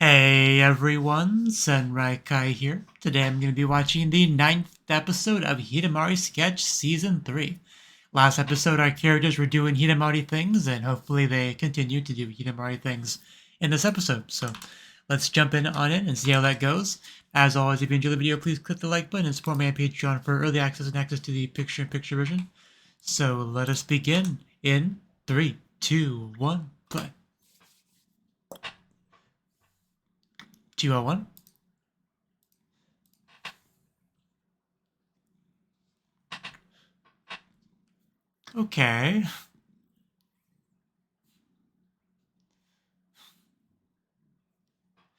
Hey everyone, Senraikai here. Today I'm going to be watching the 9th episode of Hidamari Sketch Season 3. Last episode our characters were doing Hidamari things, and hopefully they continue to do Hidamari things in this episode. So let's jump in on it and see how that goes. As always, if you enjoyed the video, please click the like button and support me on Patreon for early access and access to the picture-in-picture version. So let us begin in 3, 2, 1, play. 201. Okay.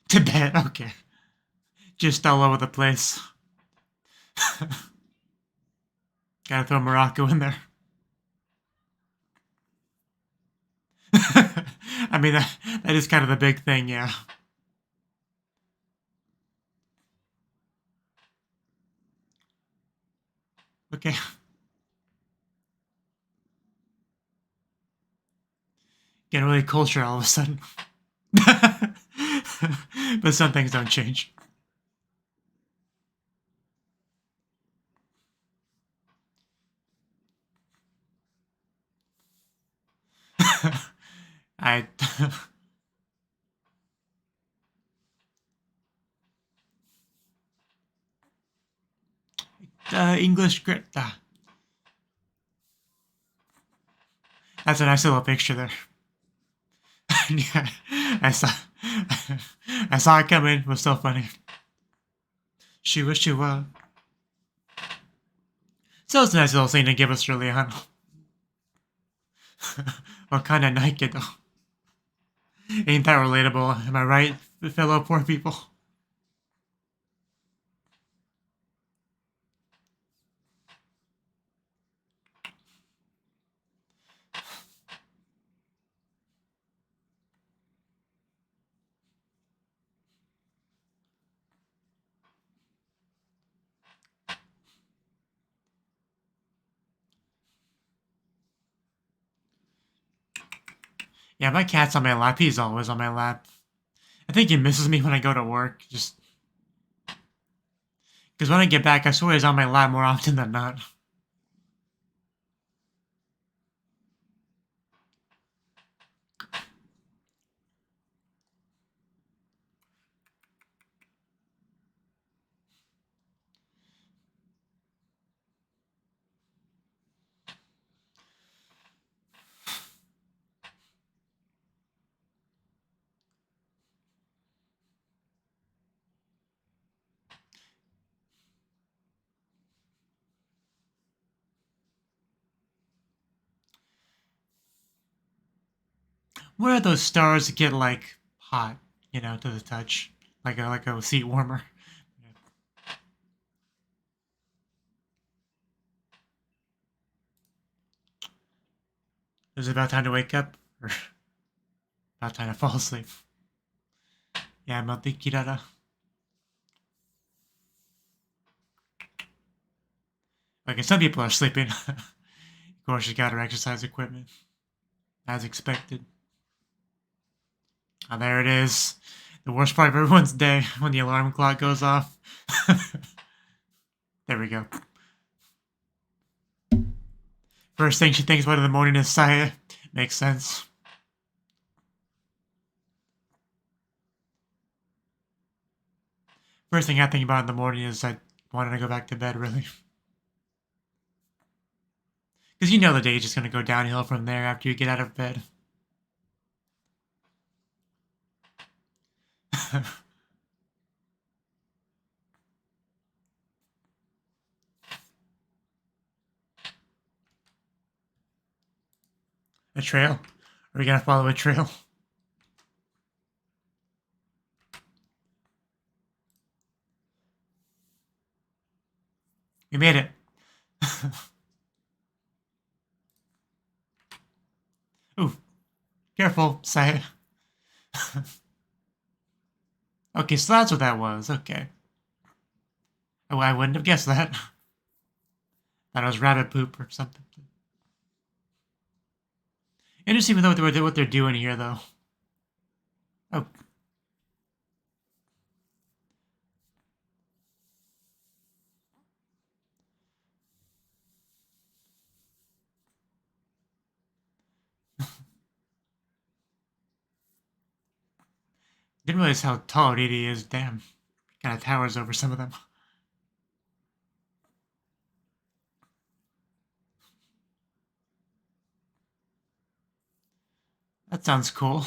Tibet, okay. Just all over the place. Gotta throw Morocco in there. I mean, that is kind of the big thing, yeah. Okay. Getting really culture all of a sudden. But some things don't change. I... English grit. That's a nice little picture there. Yeah, I saw it coming. It was so funny. Shua. So it's a nice little thing to give us early on. What kind of Nike though? Ain't that relatable? Am I right, fellow poor people? Yeah, my cat's on my lap. He's always on my lap. I think he misses me when I go to work. Just because when I get back, I swear he's on my lap more often than not. Where are those stars that get like hot, you know, to the touch, like a seat warmer? Is it about time to wake up, or about time to fall asleep? Yeah, Mati Kirara. Okay, some people are sleeping. Of course, she got her exercise equipment, as expected. Oh, there it is. The worst part of everyone's day when the alarm clock goes off. There we go. First thing she thinks about in the morning is Saya. Makes sense. First thing I think about in the morning is I wanted to go back to bed, really. Because you know the day's just going to go downhill from there after you get out of bed. A trail? Are we going to follow a trail? We made it. Ooh. Careful, Saya. Okay, so that's what that was. Okay. Oh, I wouldn't have guessed that. Thought it was rabbit poop or something. Interesting what they're doing here, though. Oh. Didn't realize how tall Riri is. Damn. Kind of towers over some of them. That sounds cool.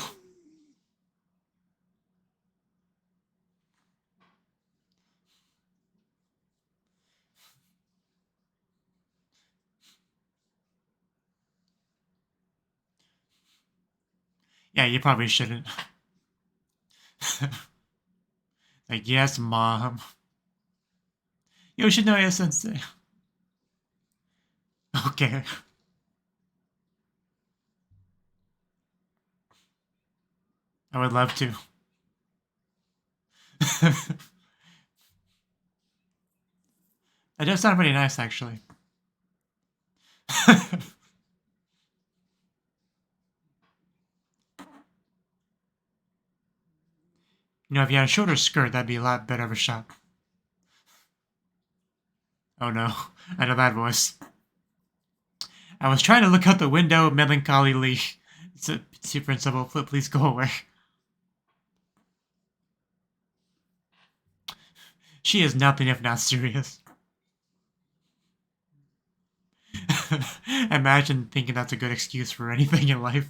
Yeah, you probably shouldn't. Like, yes, mom. Yoshinoya sensei. Okay. I would love to. That does sound pretty nice, actually. If you had a shorter skirt, that'd be a lot better of a shot. Oh no, I know that voice. I was trying to look out the window melancholily. See, principal, please go away. She is nothing if not serious. Imagine thinking that's a good excuse for anything in life.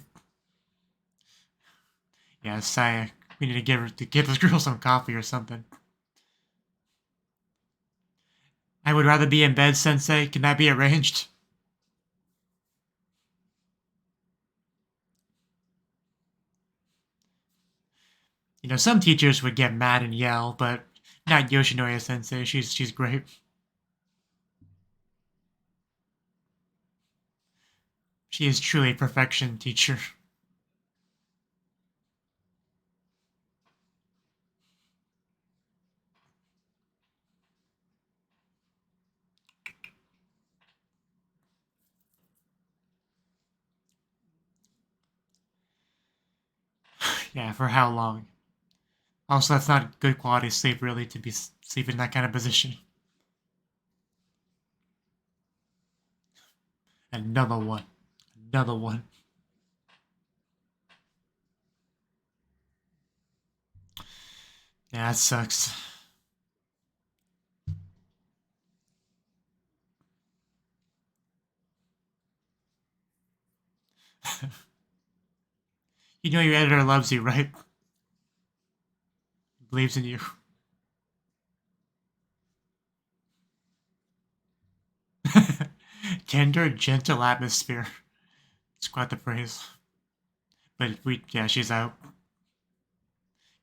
Yeah, Saya, we need to give this girl some coffee or something. I would rather be in bed, Sensei. Can that be arranged? Some teachers would get mad and yell, but not Yoshinoya Sensei. She's great. She is truly a perfection teacher. Yeah, for how long? Also, that's not good quality sleep, really, to be sleeping in that kind of position. Another one. Another one. Yeah, that sucks. Your editor loves you, right? Believes in you. Tender, gentle atmosphere. It's quite the phrase. But yeah, she's out.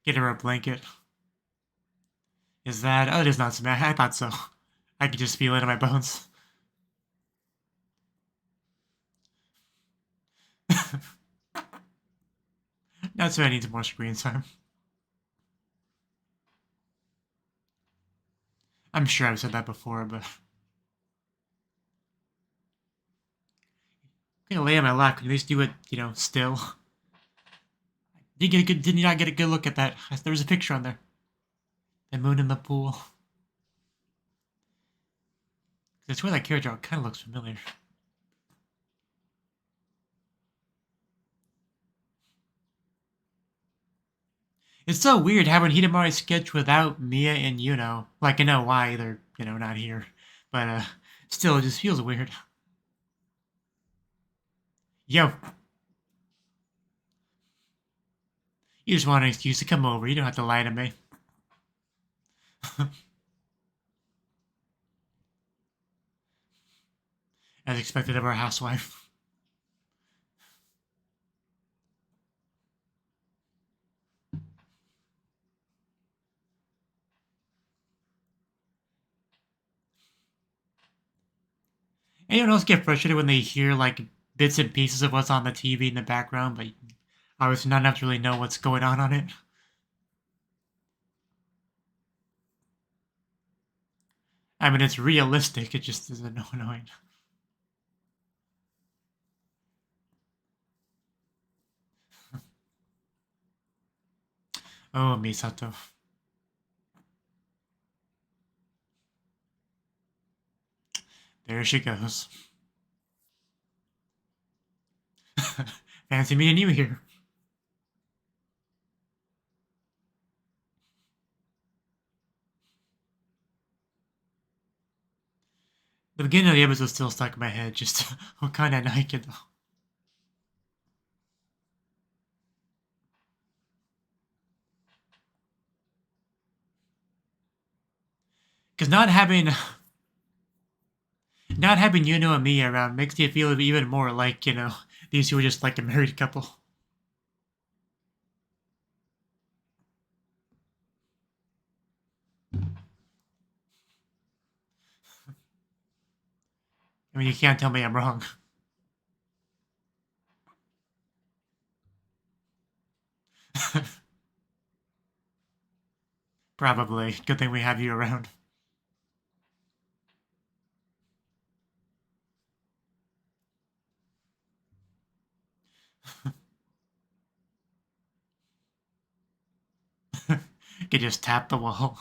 Get her a blanket. Is that? Oh, it is not so bad. I thought so. I could just feel it in my bones. That's why I need more screen time. I'm sure I've said that before, but I'm gonna lay on my lap. Can at least do it, still. Did you not get a good look at that? There was a picture on there. The moon in the pool. That's where that character kind of looks familiar. It's so weird having Hidamari Sketch without Mia and Yuno. Like, I know why they're, not here. But, still, it just feels weird. Yo. You just want an excuse to come over. You don't have to lie to me. As expected of our housewife. Anyone else get frustrated when they hear, like, bits and pieces of what's on the TV in the background, but obviously not enough to really know what's going on it? I mean, it's realistic. It just is annoying. Oh, Misato. There she goes. Fancy meeting you here. The beginning of the episode still stuck in my head, just what kind of naked though. Because not having Yuno and me around makes you feel even more like, these two are just like a married couple. I mean, you can't tell me I'm wrong. Probably. Good thing we have you around. Could just tap the wall.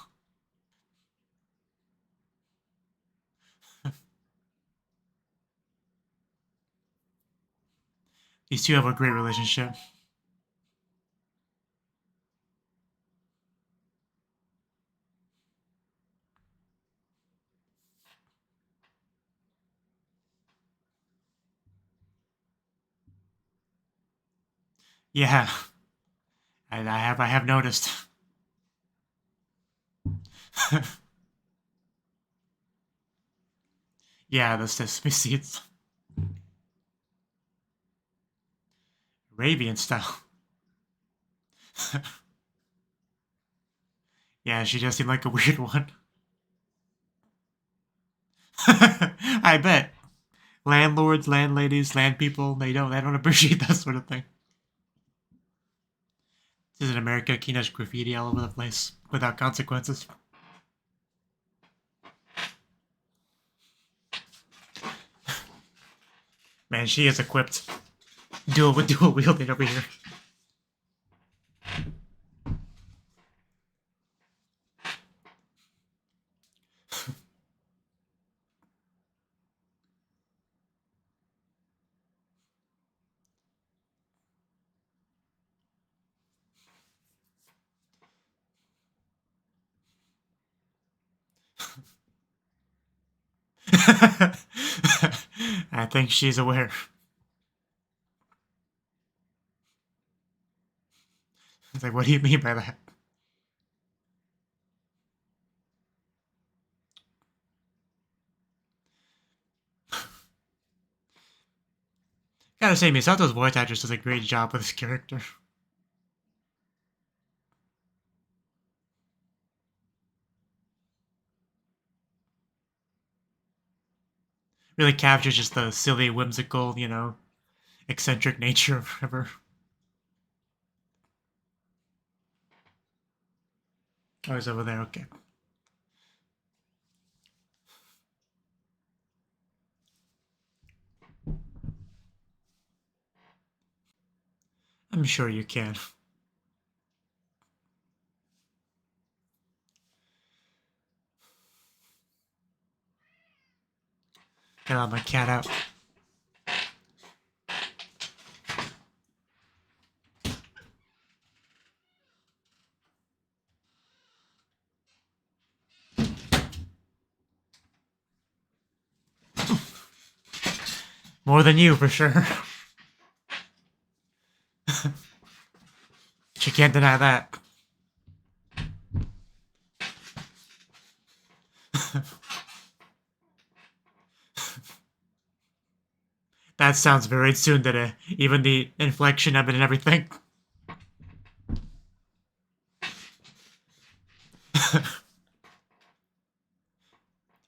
These two have a great relationship. Yeah, I have noticed. Yeah, the sesame seeds. Arabian style. Yeah, she does seem like a weird one. I bet. Landlords, landladies, land people, they don't appreciate that sort of thing. This is in America, Kina's graffiti all over the place without consequences. Man, she is equipped. Dual wielding over here. I think she's aware. It's like, what do you mean by that? Gotta say, Misato's voice actress does a great job with this character. Really captures just the silly, whimsical, eccentric nature of her. Oh, he's over there, okay. I'm sure you can. Gotta let my cat out. More than you, for sure. She can't deny that. That sounds very tsundere. Even the inflection of it and everything.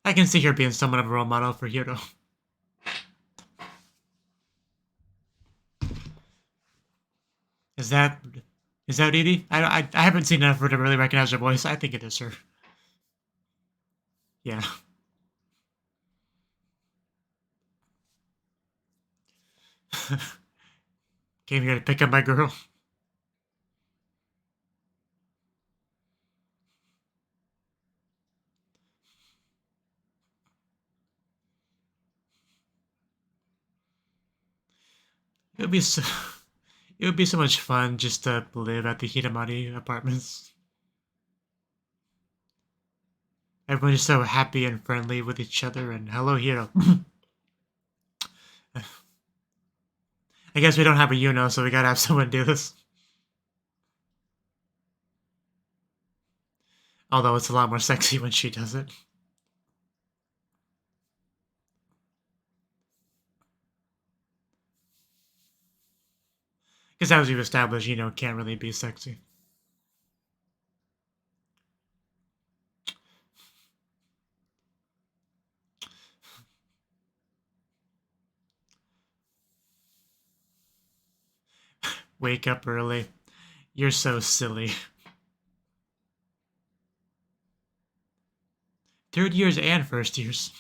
I can see her being somewhat of a role model for Hiro. Is that Edie? I haven't seen enough of her to really recognize her voice. I think it is her. Yeah. Came here to pick up my girl. It would be so, it would be so much fun just to live at the Hidamari apartments. Everyone's just so happy and friendly with each other, and hello, hero. I guess we don't have a Yuno, so we gotta have someone do this. Although it's a lot more sexy when she does it. Because as we've established, can't really be sexy. Wake up early. You're so silly. Third years and first years.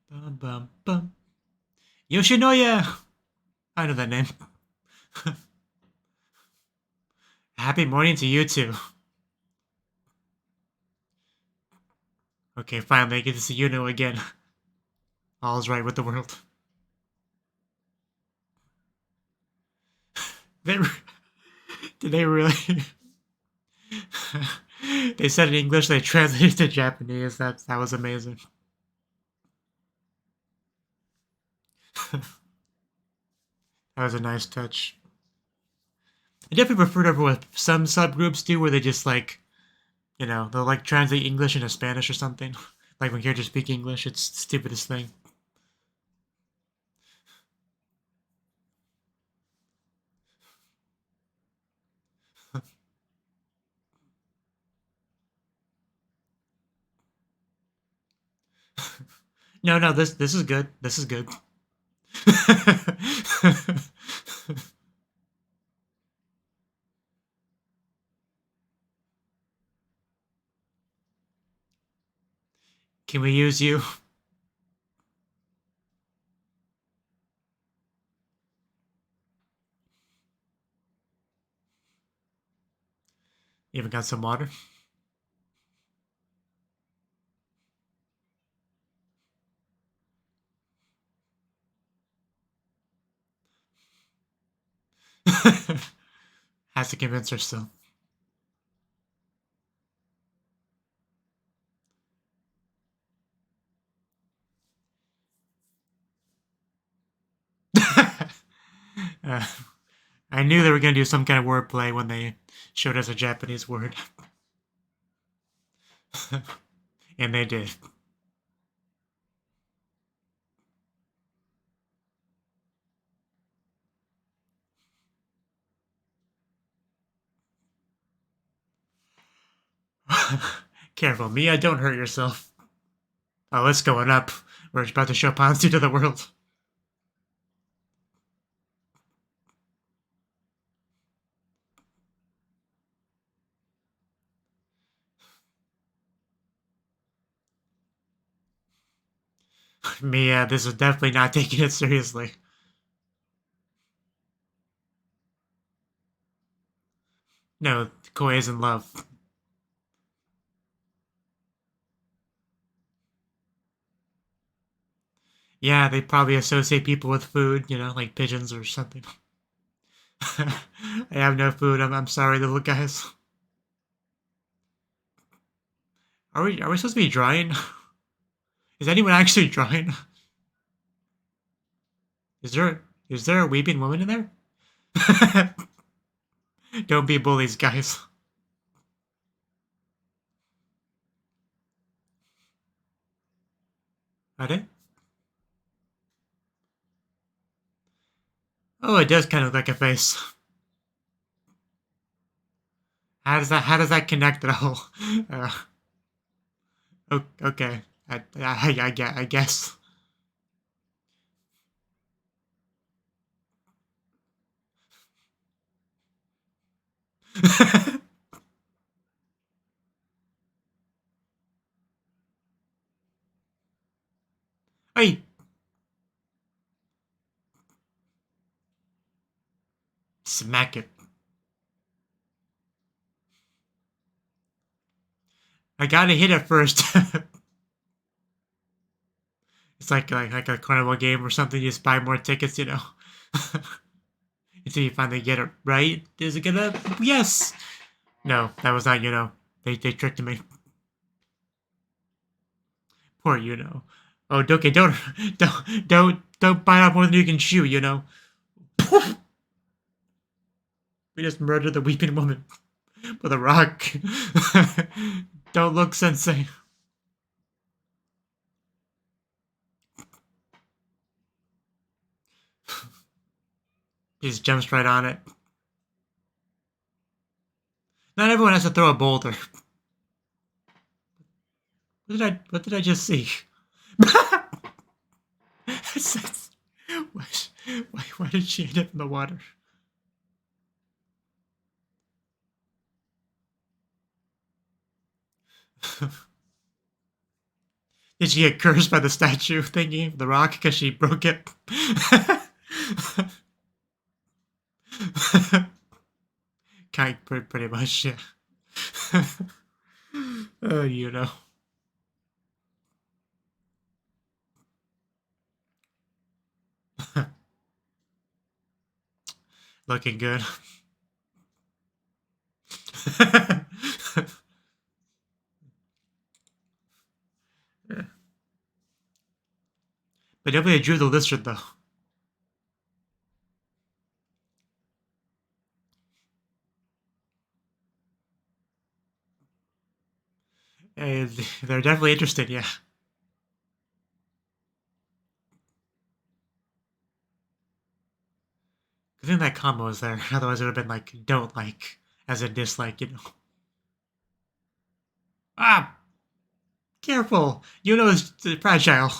Bum bum bum. Yoshinoya! I know that name. Happy morning to you too. Okay, finally I get to see Yuno again. All's right with the world. Did they really? They said in English, they translated to Japanese. That was amazing. That was a nice touch. I definitely prefer over what some subgroups do, where they just they'll translate English into Spanish or something. Like when characters speak English, it's the stupidest thing. No, this is good. This is good. Can we use you? Even got some water? Has to convince herself. I knew they were going to do some kind of wordplay when they showed us a Japanese word. And they did. Careful, Mia, don't hurt yourself. Oh, it's going up. We're about to show Ponzu to the world. Mia, this is definitely not taking it seriously. No, Koi is in love. Yeah, they probably associate people with food, like pigeons or something. I have no food. I'm sorry, little guys. Are we supposed to be drawing? Is anyone actually drawing? Is there a weeping woman in there? Don't be bullies, guys. Are they? Oh, it does kind of look like a face. How does that connect at all? Okay. I guess. Hey, smack it. I gotta hit it first. It's like a carnival game or something. You just buy more tickets, until you finally get it right. Is it gonna? Yes. No, that was not. They tricked me. Poor Oh, okay, don't bite off more than you can chew, We just murdered the weeping woman with a rock. Don't look, Sensei. He just jumps right on it. Not everyone has to throw a boulder. What did I just see? Why did she end up in the water? Did she get cursed by the statue thingy, the rock, because she broke it? Pretty much, yeah. Oh, Looking good. Yeah. But definitely drew the lizard, though. And they're definitely interested, yeah. I think that combo was there. Otherwise, it would have been like, don't like, as a dislike, Ah! Careful! It's fragile.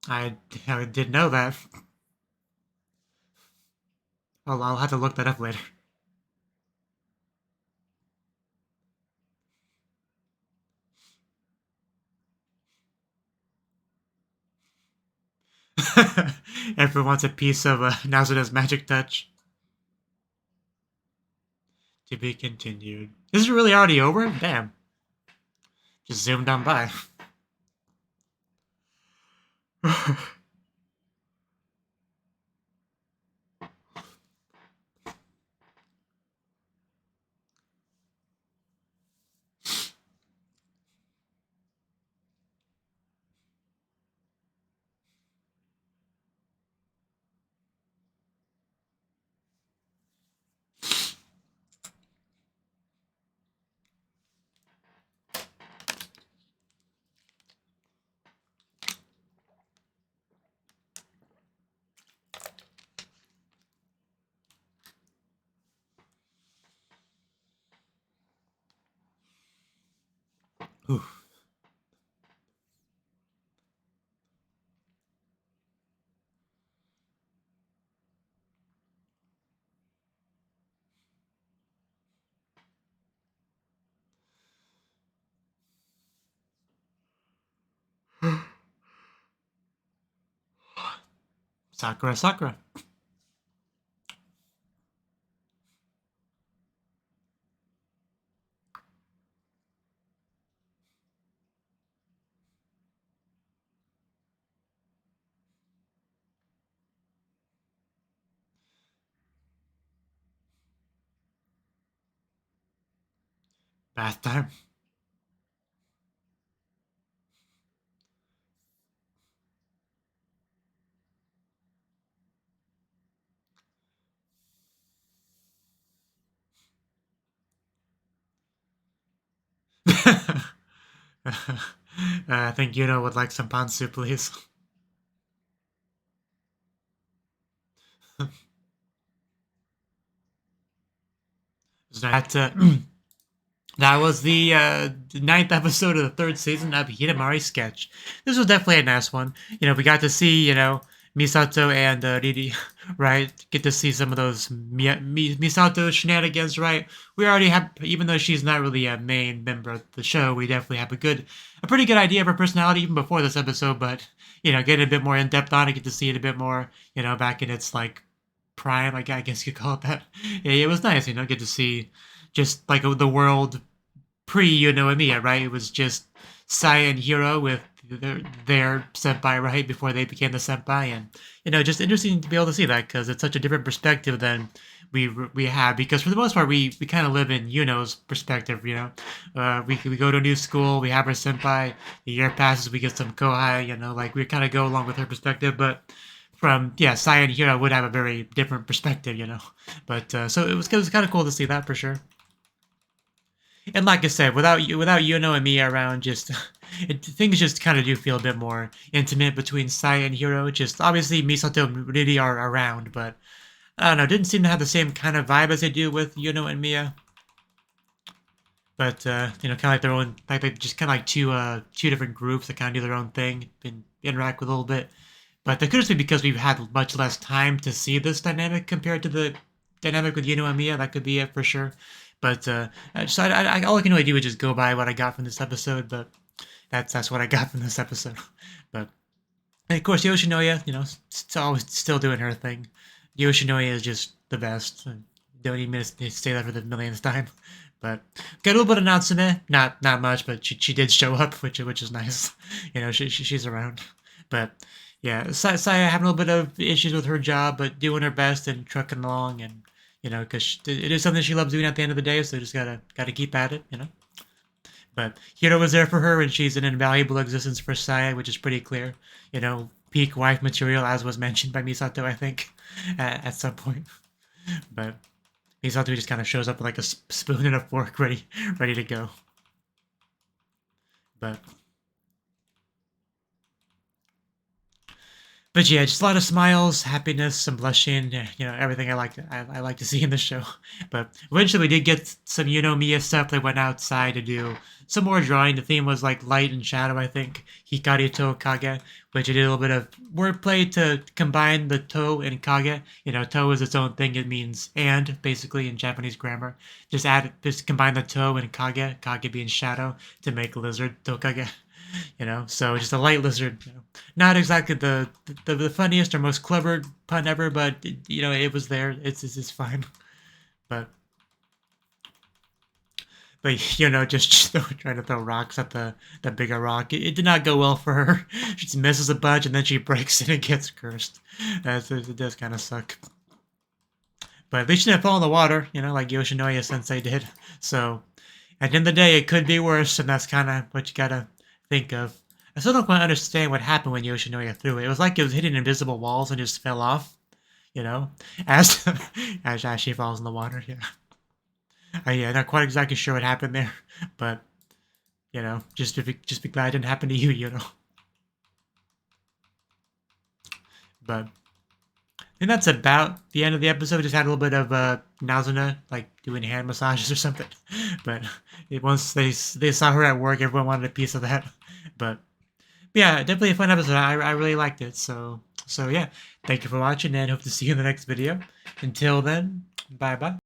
I didn't know that. I'll have to look that up later. Everyone wants a piece of Nazuna's magic touch. To be continued. This is really already over? Damn. Just zoomed on by. Ooh. Sakura. Bath time. I think would like some ponzu, please. That was the 9th episode of the 3rd season of Hidamari Sketch. This was definitely a nice one. We got to see, Misato and Riri, right? Get to see some of those Misato shenanigans, right? We already have, even though she's not really a main member of the show, we definitely have a pretty good idea of her personality even before this episode, but, getting a bit more in-depth on it, get to see it a bit more, back in its, like, prime, like, I guess you could call it that. Yeah, it was nice, get to see just, like, the world pre-Emiya, right? It was just Sai and Hiro with, their senpai right before they became the senpai, and just interesting to be able to see that because it's such a different perspective than we have, because for the most part we kind of live in Yuno's perspective. We go to a new school, we have our senpai, the year passes, we get some kohai, like we kind of go along with her perspective, but from Sai and Hiro would have a very different perspective, but so it was kind of cool to see that for sure. And like I said, without Yuno and Mia around, just things just kind of do feel a bit more intimate between Sai and Hiro. Just obviously Misato and Riri are around, but I don't know, didn't seem to have the same kind of vibe as they do with Yuno and Mia. But kind of like their own, like they just kind of like two different groups that kind of do their own thing and interact with a little bit. But that could just be because we've had much less time to see this dynamic compared to the dynamic with Yuno and Mia. That could be it for sure. But all I can really do is just go by what I got from this episode. But that's what I got from this episode. But and of course, Yoshinoya, always still doing her thing. Yoshinoya is just the best. Don't even say that for the millionth time. But got a little bit of Natsume, not much, but she did show up, which is nice. She's around. But yeah, Saya having a little bit of issues with her job, but doing her best and trucking along, and because it is something she loves doing at the end of the day, so just gotta keep at it, But Hiro was there for her, and she's an invaluable existence for Saya, which is pretty clear. Peak wife material, as was mentioned by Misato, I think, at some point. But Misato just kind of shows up with like a spoon and a fork ready to go. But yeah, just a lot of smiles, happiness, some blushing, everything I like to see in the show. But eventually we did get some Mia stuff. They went outside to do some more drawing. The theme was like light and shadow, I think. Hikari to Kage, which I did a little bit of wordplay to combine the to and Kage. To is its own thing. It means and, basically, in Japanese grammar. Just combine the to and Kage being shadow, to make lizard, Tokage. So just a light lizard. Not exactly the funniest or most clever pun ever, but it was there. It's fine. But just trying to throw rocks at the bigger rock. It did not go well for her. She just misses a bunch and then she breaks it and gets cursed. It does kind of suck. But at least she didn't fall in the water, like Yoshinoya Sensei did. So at the end of the day, it could be worse, and that's kind of what you gotta think of. I still don't quite understand what happened when Yoshinoya threw it. It was like it was hitting invisible walls and just fell off, as she falls in the water. Yeah, not quite exactly sure what happened there, but just be glad it didn't happen to you. But I think that's about the end of the episode. Just had a little bit of Nazuna, like doing hand massages or something. But once they saw her at work, everyone wanted a piece of that. But yeah, definitely a fun episode. I really liked it. So yeah, thank you for watching, and hope to see you in the next video. Until then, bye bye.